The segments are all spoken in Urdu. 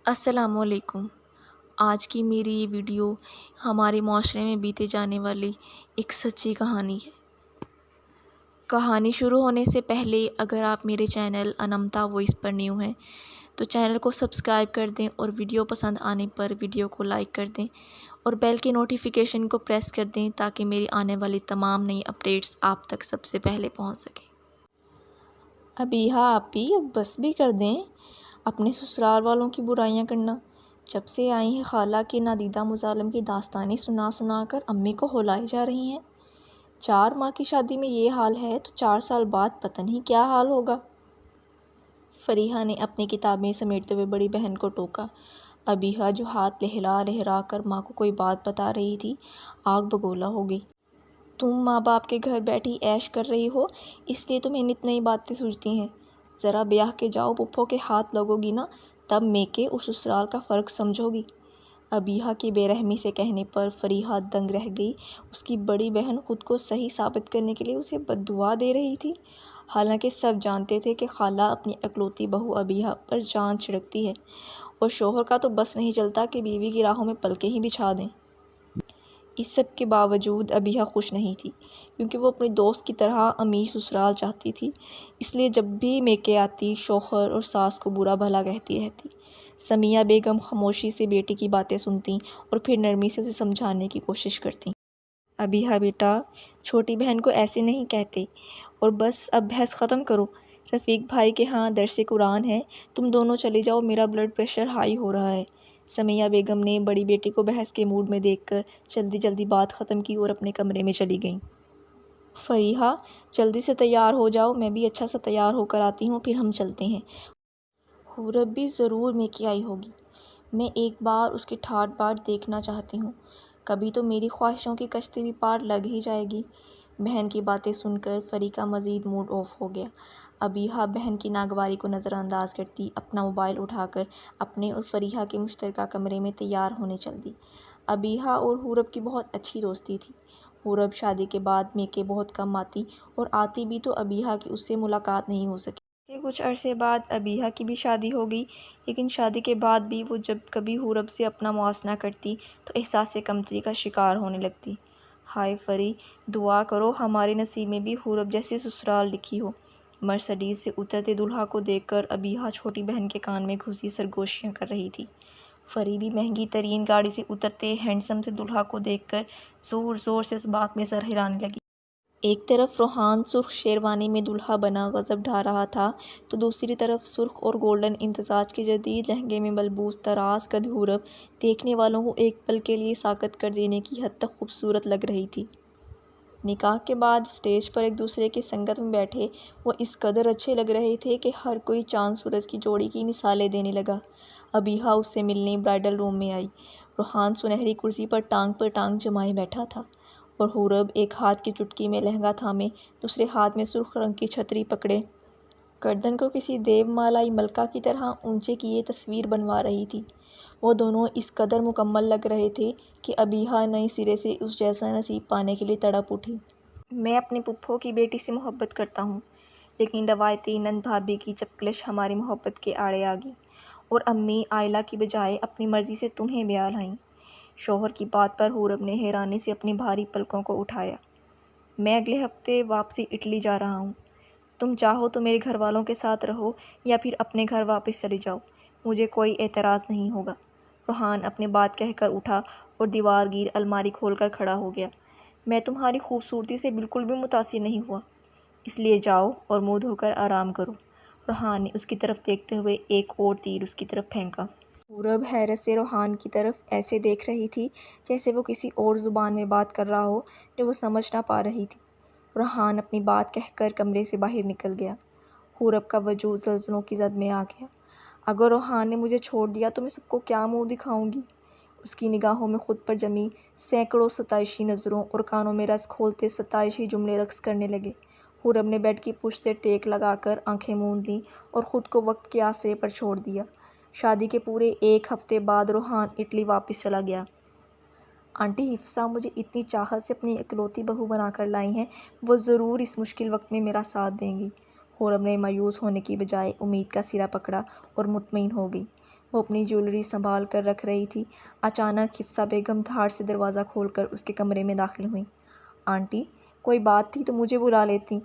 السلام علیکم۔ آج کی میری یہ ویڈیو ہمارے معاشرے میں بیتے جانے والی ایک سچی کہانی ہے۔ کہانی شروع ہونے سے پہلے اگر آپ میرے چینل انمتا وائس پر نیو ہیں تو چینل کو سبسکرائب کر دیں اور ویڈیو پسند آنے پر ویڈیو کو لائک کر دیں اور بیل کے نوٹیفیکیشن کو پریس کر دیں تاکہ میری آنے والی تمام نئی اپڈیٹس آپ تک سب سے پہلے پہنچ سکیں۔ ابیہا آپی اب بس بھی کر دیں اپنے سسرال والوں کی برائیاں کرنا۔ جب سے آئی ہیں خالہ کے نادیدہ مظالم کی داستانیں سنا سنا کر امی کو ہلائی جا رہی ہیں۔ 4 ماہ کی شادی میں یہ حال ہے تو 4 سال بعد پتہ نہیں کیا حال ہوگا۔ فریحہ نے اپنی کتابیں سمیٹتے ہوئے بڑی بہن کو ٹوکا۔ ابیہا جو ہاتھ لہلا لہرا کر ماں کو کوئی بات بتا رہی تھی آگ بگولا ہو گئی۔ تم ماں باپ کے گھر بیٹھی عیش کر رہی ہو اس لیے تمہیں نت نئی باتیں سوچتی ہیں۔ ذرا بیاہ کے جاؤ پپھوں کے ہاتھ لگو گی نا تب میکے اور سسرال کا فرق سمجھو گی۔ ابیہا کی بے رحمی سے کہنے پر فریحہ دنگ رہ گئی۔ اس کی بڑی بہن خود کو صحیح ثابت کرنے کے لیے اسے بد دعا دے رہی تھی، حالانکہ سب جانتے تھے کہ خالہ اپنی اکلوتی بہو ابیہا پر جان چھڑکتی ہے اور شوہر کا تو بس نہیں چلتا کہ بیوی کی راہوں میں پلکیں ہی بچھا دیں۔ اس سب کے باوجود ابیہا خوش نہیں تھی، کیونکہ وہ اپنی دوست کی طرح امیر سسرال چاہتی تھی۔ اس لیے جب بھی میکے آتی شوہر اور ساس کو برا بھلا کہتی رہتی۔ سمیہ بیگم خاموشی سے بیٹی کی باتیں سنتیں اور پھر نرمی سے اسے سمجھانے کی کوشش کرتیں۔ ابیہا بیٹا، چھوٹی بہن کو ایسے نہیں کہتے، اور بس اب بحث ختم کرو۔ رفیق بھائی کے ہاں درس قرآن ہے، تم دونوں چلی جاؤ، میرا بلڈ پریشر ہائی ہو رہا ہے۔ سمیہ بیگم نے بڑی بیٹی کو بحث کے موڈ میں دیکھ کر جلدی جلدی بات ختم کی اور اپنے کمرے میں چلی گئیں۔ فریحہ جلدی سے تیار ہو جاؤ، میں بھی اچھا سا تیار ہو کر آتی ہوں، پھر ہم چلتے ہیں۔ حورب بھی ضرور میکے آئی ہوگی، میں ایک بار اس کی ٹھاٹ باٹ دیکھنا چاہتی ہوں، کبھی تو میری خواہشوں کی کشتی بھی پار لگ ہی جائے گی۔ بہن کی باتیں سن کر فری کا مزید موڈ آف ہو گیا۔ ابیہا بہن کی ناگواری کو نظر انداز کرتی اپنا موبائل اٹھا کر اپنے اور فریحہ کے مشترکہ کمرے میں تیار ہونے چل دی۔ ابیہا اور حورب کی بہت اچھی دوستی تھی۔ حورب شادی کے بعد میکے بہت کم آتی اور آتی بھی تو ابیہا کی اس سے ملاقات نہیں ہو سکی۔ کہ کچھ عرصے بعد ابیہا کی بھی شادی ہو گئی، لیکن شادی کے بعد بھی وہ جب کبھی حورب سے اپنا موازنہ کرتی تو احساس کمتری کا شکار ہونے لگتی۔ ہائے فری، دعا کرو ہمارے نصیب میں بھی حورب جیسی سسرال لکھی ہو۔ مرسڈیز سے اترتے دولہا کو دیکھ کر ابیہا چھوٹی بہن کے کان میں گھسی سرگوشیاں کر رہی تھی۔ فری بھی مہنگی ترین گاڑی سے اترتے ہینڈسم سے دولہا کو دیکھ کر زور زور سے اس بات میں سر ہلانے لگی۔ ایک طرف روحان سرخ شیروانی میں دولہا بنا غضب ڈھا رہا تھا تو دوسری طرف سرخ اور گولڈن امتزاج کے جدید لہنگے میں ملبوس طراز قد حورب دیکھنے والوں کو ایک پل کے لیے ساکت کر دینے کی حد تک خوبصورت لگ رہی تھی۔ نکاح کے بعد اسٹیج پر ایک دوسرے کی سنگت میں بیٹھے وہ اس قدر اچھے لگ رہے تھے کہ ہر کوئی چاند سورج کی جوڑی کی مثالیں دینے لگا۔ ابیہا اس سے ملنے برائڈل روم میں آئی۔ روحان سنہری کرسی پر ٹانگ جمائے بیٹھا تھا اور حورب ایک ہاتھ کی چٹکی میں لہنگا تھامے دوسرے ہاتھ میں سرخ رنگ کی چھتری پکڑے گردن کو کسی دیو مالائی ملکہ کی طرح اونچے کیے تصویر بنوا رہی تھی۔ وہ دونوں اس قدر مکمل لگ رہے تھے کہ ابیہا نئے سرے سے اس جیسا نصیب پانے کے لیے تڑپ اٹھی۔ میں اپنے پھپھو کی بیٹی سے محبت کرتا ہوں، لیکن روایتی نند بھابھی کی چپکلش ہماری محبت کے آڑے آ گئی اور امی آئلہ کی بجائے اپنی مرضی سے تمہیں بیاہ لائیں۔ شوہر کی بات پر حورب نے حیرانی سے اپنی بھاری پلکوں کو اٹھایا۔ میں اگلے ہفتے واپسی اٹلی جا رہا ہوں، تم چاہو تو میرے گھر والوں کے ساتھ رہو یا پھر اپنے گھر واپس چلی جاؤ، مجھے کوئی اعتراض نہیں ہوگا۔ روحان اپنی بات کہہ کر اٹھا اور دیوار گیر الماری کھول کر کھڑا ہو گیا۔ میں تمہاری خوبصورتی سے بالکل بھی متاثر نہیں ہوا، اس لیے جاؤ اور منہ دھو کر آرام کرو۔ روحان نے اس کی طرف دیکھتے ہوئے ایک اور تیر اس کی طرف پھینکا۔ حورب حیرت سے روحان کی طرف ایسے دیکھ رہی تھی جیسے وہ کسی اور زبان میں بات کر رہا ہو جو وہ سمجھ نہ پا رہی تھی۔ روحان اپنی بات کہہ کر کمرے سے باہر نکل گیا۔ حورب کا وجود زلزلوں کی زد میں آ گیا۔ اگر روحان نے مجھے چھوڑ دیا تو میں سب کو کیا منہ دکھاؤں گی؟ اس کی نگاہوں میں خود پر جمی سینکڑوں ستائشی نظروں اور کانوں میں رس کھولتے ستائشی جملے رقص کرنے لگے۔ حورب نے بیڈ کی پشت سے ٹیک لگا کر آنکھیں موند لیں اور خود کو وقت کے آسرے پر چھوڑ دیا۔ شادی کے پورے 1 ہفتے بعد روحان اٹلی واپس چلا گیا۔ آنٹی حفصہ مجھے اتنی چاہت سے اپنی اکلوتی بہو بنا کر لائی ہیں، وہ ضرور اس مشکل وقت میں میرا ساتھ دیں گی۔ حورب نے مایوس ہونے کی بجائے امید کا سرا پکڑا اور مطمئن ہو گئی۔ وہ اپنی جیولری سنبھال کر رکھ رہی تھی، اچانک حفصہ بیگم دھاڑ سے دروازہ کھول کر اس کے کمرے میں داخل ہوئیں۔ آنٹی، کوئی بات تھی تو مجھے بلا لیتی،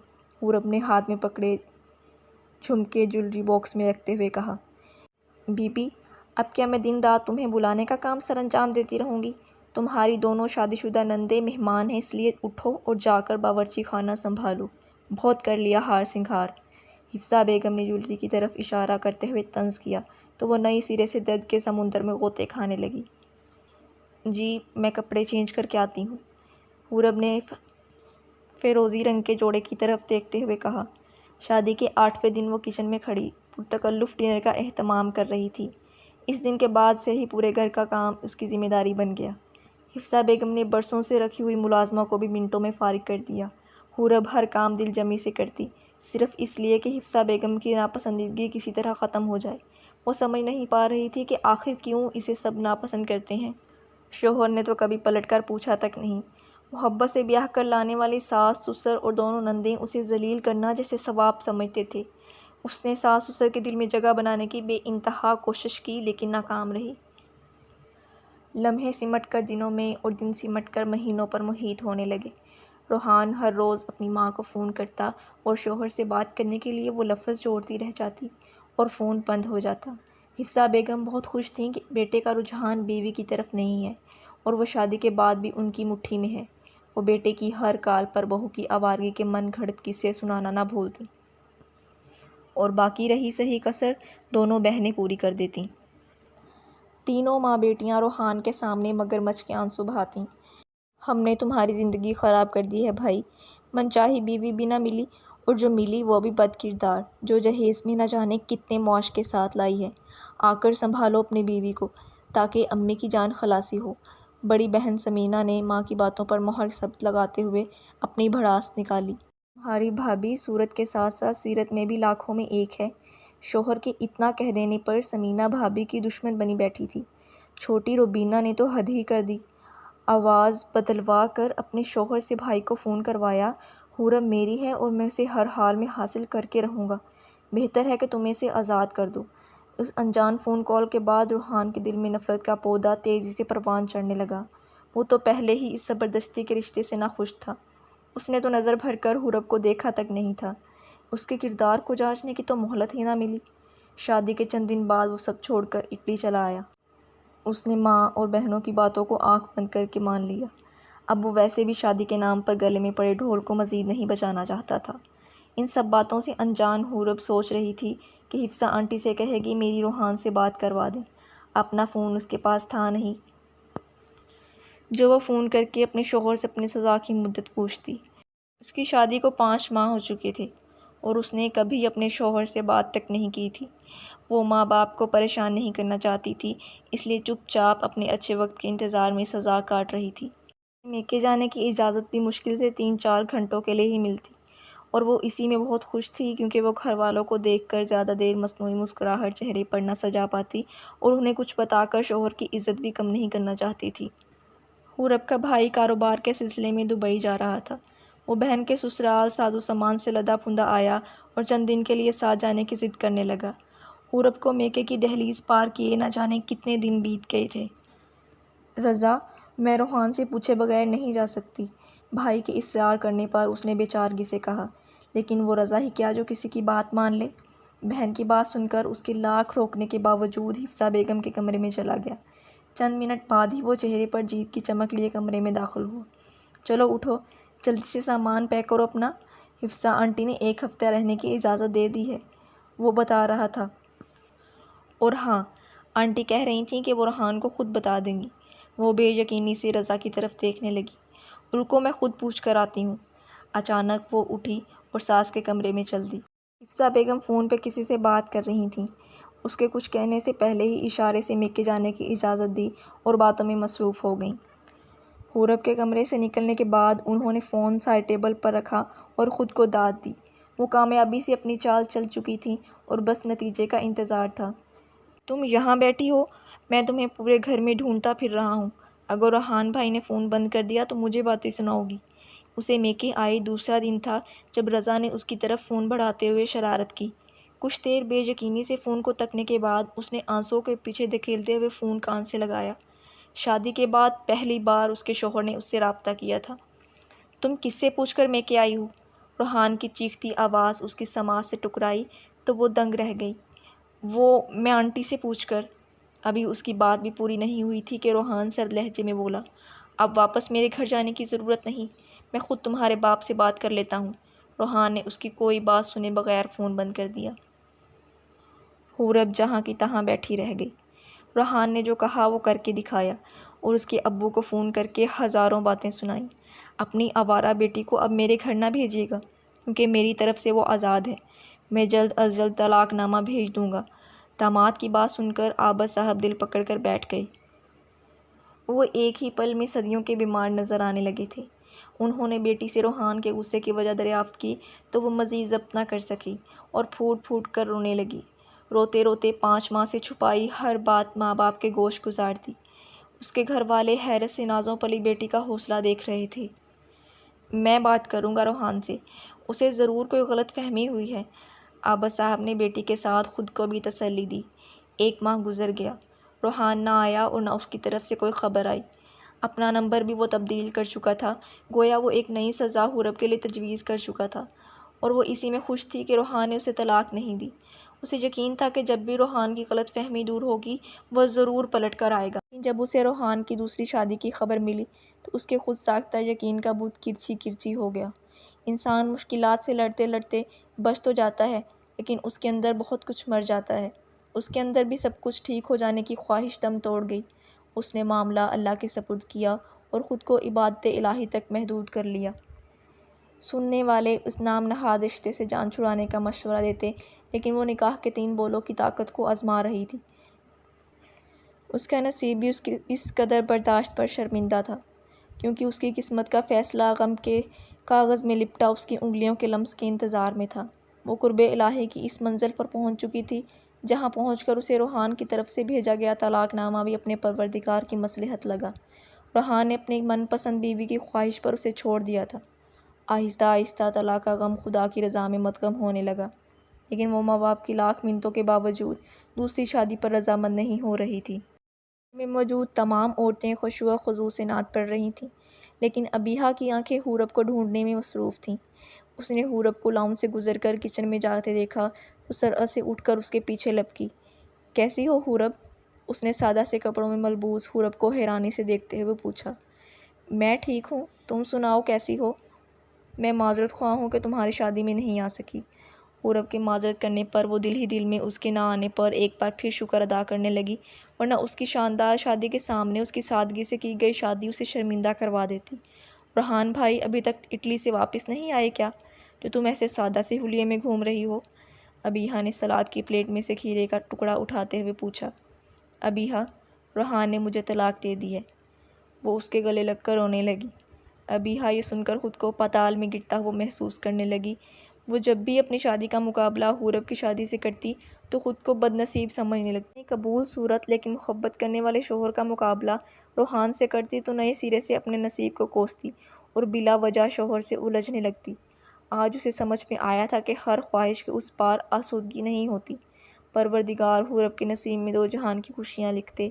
حورب نے ہاتھ میں پکڑے جھمکے جیولری باکس میں رکھتے ہوئے کہا۔ بی بی، اب کیا میں دن رات تمہیں بلانے کا کام سر انجام دیتی رہوں گی؟ تمہاری دونوں شادی شدہ نندیں مہمان ہیں، اس لیے اٹھو اور جا کر باورچی خانہ سنبھالو، بہت کر لیا ہار سنگھار۔ حفصہ بیگم نے جیولری کی طرف اشارہ کرتے ہوئے طنز کیا تو وہ نئی سرے سے درد کے سمندر میں غوطے کھانے لگی۔ جی، میں کپڑے چینج کر کے آتی ہوں، حورب نے فیروزی رنگ کے جوڑے کی طرف دیکھتے ہوئے کہا۔ شادی کے 8ویں دن وہ کچن میں کھڑی پرتکلف ڈنر کا اہتمام کر رہی تھی۔ اس دن کے بعد سے ہی پورے گھر کا کام اس کی ذمہ داری بن گیا۔ حفصہ بیگم نے برسوں سے رکھی ہوئی ملازمہ کو بھی منٹوں میں فارغ کر دیا۔ حورب ہر کام دل جمی سے کرتی، صرف اس لیے کہ حفصہ بیگم کی ناپسندیدگی کسی طرح ختم ہو جائے۔ وہ سمجھ نہیں پا رہی تھی کہ آخر کیوں اسے سب ناپسند کرتے ہیں۔ شوہر نے تو کبھی پلٹ کر پوچھا تک نہیں۔ محبت سے بیاہ کر لانے والی ساس سسر اور دونوں نندیں اسے ذلیل کرنا جیسے ثواب سمجھتے تھے۔ اس نے ساس سسر کے دل میں جگہ بنانے کی بے انتہا کوشش کی لیکن ناکام رہی۔ لمحے سمٹ کر دنوں میں اور دن سمٹ کر مہینوں پر محیط ہونے لگے۔ روحان ہر روز اپنی ماں کو فون کرتا اور شوہر سے بات کرنے کے لیے وہ لفظ جوڑتی رہ جاتی اور فون بند ہو جاتا۔ حفصہ بیگم بہت خوش تھیں کہ بیٹے کا رجحان بیوی کی طرف نہیں ہے اور وہ شادی کے بعد بھی ان کی مٹھی میں ہے۔ وہ بیٹے کی ہر کال پر بہو کی آوارگی کے من گھڑت قصے سنانا نہ بھولتیں اور باقی رہی صحیح کسر دونوں بہنیں پوری کر دیتیں۔ تینوں ماں بیٹیاں روحان کے سامنے مگرمچھ کے آنسو بہاتیں۔ ہم نے تمہاری زندگی خراب کر دی ہے بھائی، من چاہی بیوی بھی نہ ملی اور جو ملی وہ بھی بد کردار، جو جہیز میں نہ جانے کتنے معاش کے ساتھ لائی ہے۔ آ کر سنبھالو اپنی بیوی کو تاکہ امی کی جان خلاصی ہو۔ بڑی بہن سمینہ نے ماں کی باتوں پر مہر ثبت لگاتے ہوئے اپنی بھڑاس نکالی۔ تمہاری بھابھی صورت کے ساتھ ساتھ سیرت میں بھی لاکھوں میں ایک ہے۔ شوہر کے اتنا کہہ دینے پر سمینہ بھابھی کی دشمن بنی بیٹھی تھی۔ چھوٹی روبینہ نے تو حد ہی کر دی، آواز بدلوا کر اپنے شوہر سے بھائی کو فون کروایا، حورب میری ہے اور میں اسے ہر حال میں حاصل کر کے رہوں گا، بہتر ہے کہ تم اسے آزاد کر دو۔ اس انجان فون کال کے بعد روحان کے دل میں نفرت کا پودا تیزی سے پروان چڑھنے لگا۔ وہ تو پہلے ہی اس زبردستی کے رشتے سے ناخوش تھا۔ اس نے تو نظر بھر کر حورب کو دیکھا تک نہیں تھا۔ اس کے کردار کو جانچنے کی تو مہلت ہی نہ ملی۔ شادی کے چند دن بعد وہ سب چھوڑ کر اٹلی چلا آیا۔ اس نے ماں اور بہنوں کی باتوں کو آنکھ بند کر کے مان لیا۔ اب وہ ویسے بھی شادی کے نام پر گلے میں پڑے ڈھول کو مزید نہیں بجانا چاہتا تھا۔ ان سب باتوں سے انجان حورب سوچ رہی تھی کہ حفصہ آنٹی سے کہے گی میری روحان سے بات کروا دیں۔ اپنا فون اس کے پاس تھا نہیں جو وہ فون کر کے اپنے شوہر سے اپنی سزا کی مدت پوچھتی۔ اس کی شادی کو 5 ماہ ہو چکے تھے اور اس نے کبھی اپنے شوہر سے بات تک نہیں کی تھی۔ وہ ماں باپ کو پریشان نہیں کرنا چاہتی تھی، اس لیے چپ چاپ اپنے اچھے وقت کے انتظار میں سزا کاٹ رہی تھی۔ میکے جانے کی اجازت بھی مشکل سے 3-4 گھنٹوں کے لیے ہی ملتی اور وہ اسی میں بہت خوش تھی کیونکہ وہ گھر والوں کو دیکھ کر زیادہ دیر مصنوعی مسکراہٹ چہرے پر نہ سجا پاتی اور انہیں کچھ بتا کر شوہر کی عزت بھی کم نہیں کرنا چاہتی تھی۔ حورب کا بھائی کاروبار کے سلسلے میں دبئی جا رہا تھا۔ وہ بہن کے سسرال ساز و سامان سے لدا پھندا آیا اور چند دن کے لیے ساتھ جانے کی ضد کرنے لگا۔ حورب کو میکے کی دہلیز پار کیے نہ جانے کتنے دن بیت گئے تھے۔ رضا، میں روحان سے پوچھے بغیر نہیں جا سکتی، بھائی کے اصرار کرنے پر اس نے بے چارگی سے کہا۔ لیکن وہ رضا ہی کیا جو کسی کی بات مان لے؟ بہن کی بات سن کر اس کے لاکھ روکنے کے باوجود حفصہ بیگم کے کمرے میں چلا گیا۔ چند منٹ بعد ہی وہ چہرے پر جیت کی چمک لیے کمرے میں داخل ہوا۔ چلو اٹھو، جلدی سے سامان پیک کرو اپنا، حفصہ آنٹی نے 1 ہفتہ رہنے کی اجازت دے دی ہے، وہ بتا رہا تھا۔ اور ہاں، آنٹی کہہ رہی تھیں کہ وہ روحان کو خود بتا دیں گی۔ وہ بے یقینی سے رضا کی طرف دیکھنے لگی۔ رکو، میں خود پوچھ کر آتی ہوں۔ اچانک وہ اٹھی اور ساس کے کمرے میں چل دی۔ حفصہ بیگم فون پہ کسی سے بات کر رہی تھیں۔ اس کے کچھ کہنے سے پہلے ہی اشارے سے میکے جانے کی اجازت دی اور باتوں میں مصروف ہو گئیں۔ حورب کے کمرے سے نکلنے کے بعد انہوں نے فون سائڈ ٹیبل پر رکھا اور خود کو داد دی۔ وہ کامیابی سے اپنی چال چل چکی تھیں اور بس نتیجے کا انتظار تھا۔ تم یہاں بیٹھی ہو، میں تمہیں پورے گھر میں ڈھونڈتا پھر رہا ہوں۔ اگر روحان بھائی نے فون بند کر دیا تو مجھے باتیں سناؤ گی۔ اسے میکے آئے دوسرا دن تھا جب رضا نے اس کی طرف فون بڑھاتے ہوئے شرارت کی۔ کچھ دیر بے یقینی سے فون کو تکنے کے بعد اس نے آنسوؤں کے پیچھے دھکیلتے ہوئے فون کان سے لگایا۔ شادی کے بعد پہلی بار اس کے شوہر نے اس سے رابطہ کیا تھا۔ تم کس سے پوچھ کر میکے آئی ہو؟ روحان کی چیختی آواز اس کی سماعت سے ٹکرائی تو وہ دنگ رہ گئی۔ میں آنٹی سے پوچھ کر۔ ابھی اس کی بات بھی پوری نہیں ہوئی تھی کہ روحان سرد لہجے میں بولا، اب واپس میرے گھر جانے کی ضرورت نہیں، میں خود تمہارے باپ سے بات کر لیتا ہوں۔ روحان نے اس کی کوئی بات سنے بغیر فون بند کر دیا۔ حورب جہاں کی تہاں بیٹھی رہ گئی۔ روحان نے جو کہا وہ کر کے دکھایا اور اس کے ابو کو فون کر کے ہزاروں باتیں سنائیں۔ اپنی آوارہ بیٹی کو اب میرے گھر نہ بھیجیے گا کیونکہ میری طرف سے وہ آزاد ہے، میں جلد از جلد طلاق نامہ بھیج دوں گا۔ داماد کی بات سن کر عابد صاحب دل پکڑ کر بیٹھ گئے۔ وہ ایک ہی پل میں صدیوں کے بیمار نظر آنے لگے تھے۔ انہوں نے بیٹی سے روحان کے غصے کی وجہ دریافت کی تو وہ مزید ضبط نہ کر سکی اور پھوٹ پھوٹ کر رونے لگی۔ روتے روتے 5 ماہ سے چھپائی ہر بات ماں باپ کے گوش گزار دی۔ اس کے گھر والے حیرت سے نازوں پلی بیٹی کا حوصلہ دیکھ رہے تھے۔ میں بات کروں گا روحان سے، اسے ضرور کوئی غلط فہمی ہوئی ہے۔ عابد صاحب نے بیٹی کے ساتھ خود کو بھی تسلی دی۔ 1 ماہ گزر گیا، روحان نہ آیا اور نہ اس کی طرف سے کوئی خبر آئی۔ اپنا نمبر بھی وہ تبدیل کر چکا تھا، گویا وہ ایک نئی سزا حورب کے لیے تجویز کر چکا تھا اور وہ اسی میں خوش تھی کہ روحان نے اسے طلاق نہیں دی۔ اسے یقین تھا کہ جب بھی روحان کی غلط فہمی دور ہوگی وہ ضرور پلٹ کر آئے گا۔ لیکن جب اسے روحان کی دوسری شادی کی خبر ملی تو اس کے خود ساختہ یقین کا بت کرچی کرچی ہو گیا۔ انسان مشکلات سے لڑتے لڑتے بچ تو جاتا ہے لیکن اس کے اندر بہت کچھ مر جاتا ہے۔ اس کے اندر بھی سب کچھ ٹھیک ہو جانے کی خواہش دم توڑ گئی۔ اس نے معاملہ اللہ کے سپرد کیا اور خود کو عبادت الہی تک محدود کر لیا۔ سننے والے اس نام نہاد رشتے سے جان چھڑانے کا مشورہ دیتے لیکن وہ نکاح کے 3 بولوں کی طاقت کو آزما رہی تھی۔ اس کا نصیب بھی اس قدر برداشت پر شرمندہ تھا کیونکہ اس کی قسمت کا فیصلہ غم کے کاغذ میں لپٹا اس کی انگلیوں کے لمس کے انتظار میں تھا۔ وہ قرب الہی کی اس منزل پر پہنچ چکی تھی جہاں پہنچ کر اسے روحان کی طرف سے بھیجا گیا طلاق نامہ بھی اپنے پروردگار کی مصلحت لگا۔ روحان نے اپنی من پسند بیوی کی خواہش پر اسے چھوڑ دیا تھا۔ آہستہ آہستہ طلاق کا غم خدا کی رضا میں مدغم ہونے لگا لیکن وہ ماں باپ کی لاکھ منتوں کے باوجود دوسری شادی پر رضامند نہیں ہو رہی تھی۔ میں موجود تمام عورتیں خشوع و خضوع سے نعت پڑھ رہی تھیں لیکن ابیہا کی آنکھیں حورب کو ڈھونڈنے میں مصروف تھیں۔ اس نے حورب کو لاؤنج سے گزر کر کچن میں جاتے دیکھا تو سرعت سے اٹھ کر اس کے پیچھے لپکی۔ کیسی ہو حورب؟ اس نے سادہ سے کپڑوں میں ملبوس حورب کو حیرانی سے دیکھتے ہوئے پوچھا۔ میں ٹھیک ہوں، تم سناؤ کیسی ہو؟ میں معذرت خواہ ہوں کہ تمہاری شادی میں نہیں آ سکی۔ حورب کے معذرت کرنے پر وہ دل ہی دل میں اس کے نہ آنے پر ایک بار پھر شکر ادا کرنے لگی ورنہ اس کی شاندار شادی کے سامنے اس کی سادگی سے کی گئی شادی اسے شرمندہ کروا دیتی۔ روحان بھائی ابھی تک اٹلی سے واپس نہیں آئے کیا جو تم ایسے سادہ سے حلیے میں گھوم رہی ہو؟ ابیہا نے سلاد کی پلیٹ میں سے کھیرے کا ٹکڑا اٹھاتے ہوئے پوچھا۔ ابیہا، روحان نے مجھے طلاق دے دی ہے۔ وہ اس کے گلے لگ کر رونے لگی۔ ابیہا یہ سن کر خود کو پتال میں گرتا ہوا محسوس کرنے لگی۔ وہ جب بھی اپنی شادی کا مقابلہ حورب کی شادی سے کرتی تو خود کو بد نصیب سمجھنے لگتی۔ قبول صورت لیکن محبت کرنے والے شوہر کا مقابلہ روحان سے کرتی تو نئے سرے سے اپنے نصیب کو کوستی اور بلا وجہ شوہر سے الجھنے لگتی۔ آج اسے سمجھ میں آیا تھا کہ ہر خواہش کے اس پار آسودگی نہیں ہوتی۔ پروردگار حورب کے نصیب میں 2 جہان کی خوشیاں لکھتے۔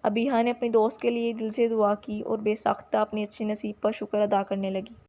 ابیہا نے اپنے دوست کے لیے دل سے دعا کی اور بے ساختہ اپنے اچھے نصیب پر شکر ادا کرنے لگی۔